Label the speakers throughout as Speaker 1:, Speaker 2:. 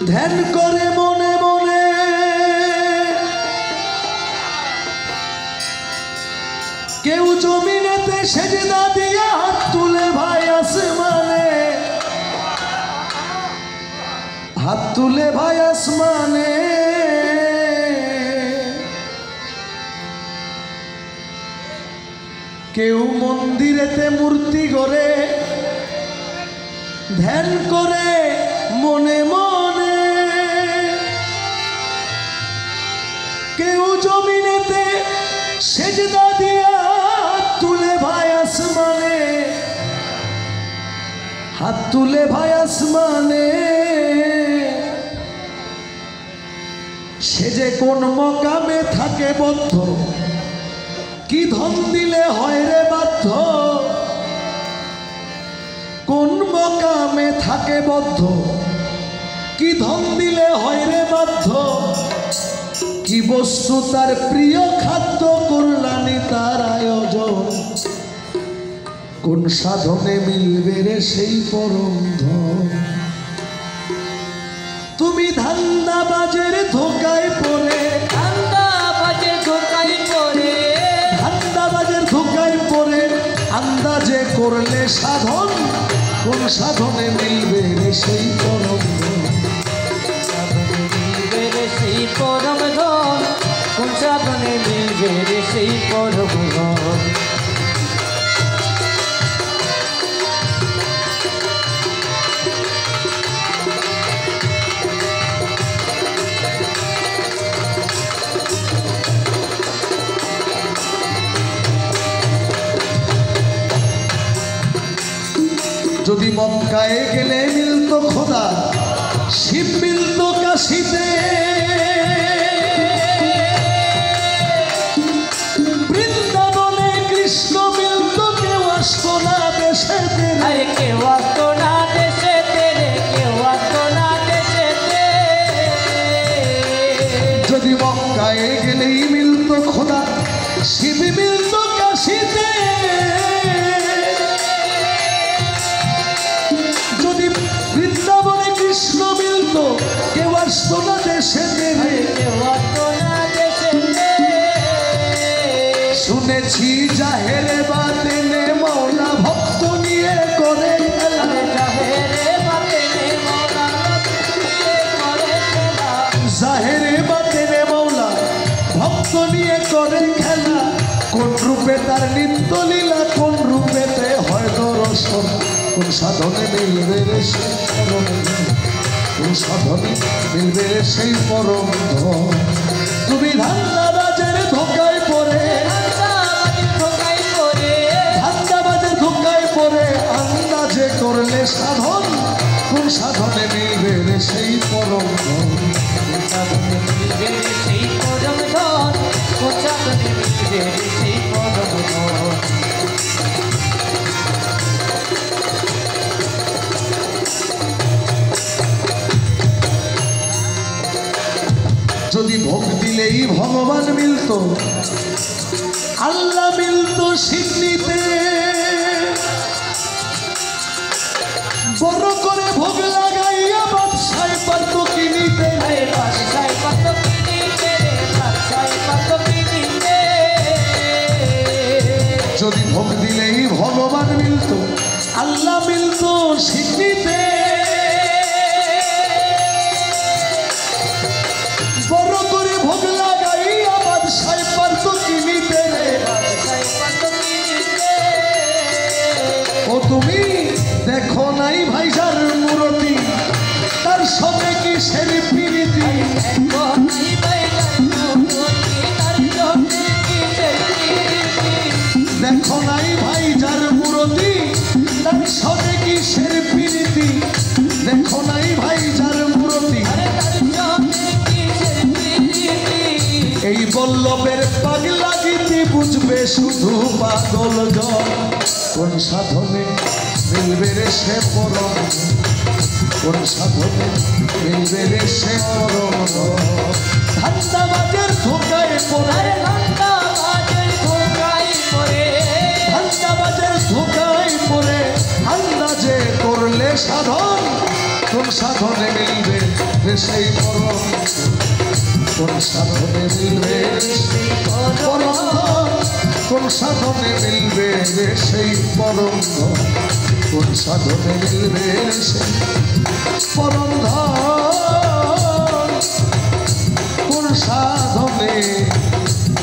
Speaker 1: ধ্যান করে মনে মনে কেউ জমিনেতে সেজদা দিয়া হাত তুলে ভাই আসমানে, হাত তুলে ভাই আসমানে। কেউ মন্দিরেতে মূর্তি গড়ে ধ্যান করে মনে মনে, কেউ জমিনেতে সেজদা দিয়া হাত তুলে ভাই আসমানে, হাত তুলে ভাই আসমানে। সে যে কোন মকামে থাকে বদ্ধ, কি ধন দিলে হয় রে বাধ্য, কোন মকামে থাকে বদ্ধ, কি ধন দিলে হয় রে বাধ্য, কি বস্তু তার প্রিয় খাদ্য কল্যাণী তার আয়োজন, কোন সাধনে মিলবে রে সেই পরম ধন। তুমি ধান্দাবাজের ধোকায় পড়ে,
Speaker 2: ধান্দাবাজের ধোকায় পড়ে,
Speaker 1: ধান্দাবাজের ধোকায় পড়ে আন্দাজে করলে সাধন, কোন সাধনে মিলবে রে সেই পরম ধন,
Speaker 2: সাধনে মিলবে রে সেই পরম ধন, কোন সাধনে মিলবে রে সেই পরম ধন।
Speaker 1: যদি মক্কায় গেলে মিলতো খোদা, শিব মিলতো কাশিতে, বৃন্দাবনে কৃষ্ণ মিলতো, কেউ আসতো না দেশেতে,
Speaker 2: আরে কেউ আসতো না দেশেতে রে, কেউ আসতো না দেশেতে।
Speaker 1: যদি মক্কায় গেলেই মিলতো খোদা, শিব মিলতো কাশিতে, যদি বৃন্দাবনে কৃষ্ণ মিলতো, কেউ আসতো না দেশেতে,
Speaker 2: কেউ আসতো না দেশেতে।
Speaker 1: শুনেছি জাহেরে বাতেনে মৌলা ভক্ত নিয়ে করে খেলা,
Speaker 2: জাহেরে বাতেনে মৌলা নিয়ে করে খেলা,
Speaker 1: জাহেরে বাতেনে মৌলা ভক্ত নিয়ে করে খেলা, কোন রূপে তার নিত্য লীলা, কোন রূপেতে হয় দর্শন, কোন সাধনে মিলবে রে সেই পরম ধন, কোন সাধনে মিলবে রে সেই পরম ধন। তুমি ধান্দাবাজের ধোকায় পড়ে,
Speaker 2: ধান্দাবাজের ধোকায় পড়ে,
Speaker 1: ধান্দাবাজের ধোকায় পড়ে আন্দাজে করলে সাধন, কোন সাধনে মিলবে রে সেই পরম ধন,
Speaker 2: কোন সাধনে মিলবে রে সেই পরম ধন, কোন সাধনে মিলবে রে সেই পরম ধন।
Speaker 1: যদি ভোগ দিলেই ভগবান মিলতো, আল্লাহ মিলতো সিডনিতে, বড় করে ভোগ লাগাইয়া বাদশায় পারতো কিনিতে,
Speaker 2: আরে বাদশায় কত কিনিতে রে, বাদশায় কত কিনিতে।
Speaker 1: যদি ভোগ দিলেই ভগবান মিলতো, আল্লাহ মিলতো সিডনিতে, বড় করে ভোগ লাগাইয়া বাদশায় পারতো কিনিতে রে।
Speaker 2: বাদশায় কত কিনিতে।
Speaker 1: ও তুমি দেখো নাই ভাইজার মূরতি, তার সঙ্গে কি সের প্রীতি,
Speaker 2: দেখো নাই বাইগার মূরতি, তার সঙ্গে কিসের প্রীতি।
Speaker 1: দেখো নাই ভাইজার মূরতি, তার সঙ্গে কি সের প্রীতি, দেখো নাই ভাইজার মূরতি,
Speaker 2: আরে তার সঙ্গে কিসের প্রীতি।
Speaker 1: এই বল্লভের পাগলা গীতি বুঝবে শুধু পাগল জন, কোন সাধনে মিলবে রে সে পরম ধন, কোন সাধনে মিলবে রে সে পরম ধন। ধান্দাবাজের ধোকায় পড়ে,
Speaker 2: আরে ধান্দাবাজের ধোকায় পড়ে,
Speaker 1: ধান্দাবাজের ধোকায় পড়ে আন্দাজে করলে সাধন কোন সাধনে মিলবে রে সেই পরম কোন সাধনে মিলবে পরম ধন কোন সাধনে মিলবে রে সেই পরম ধন কোন সাধনে মিলবে রে সেই পরম ধন কোন সাধনে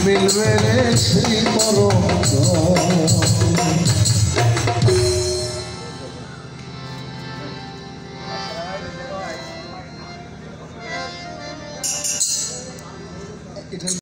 Speaker 1: মিলবে রে সেই পরম ধন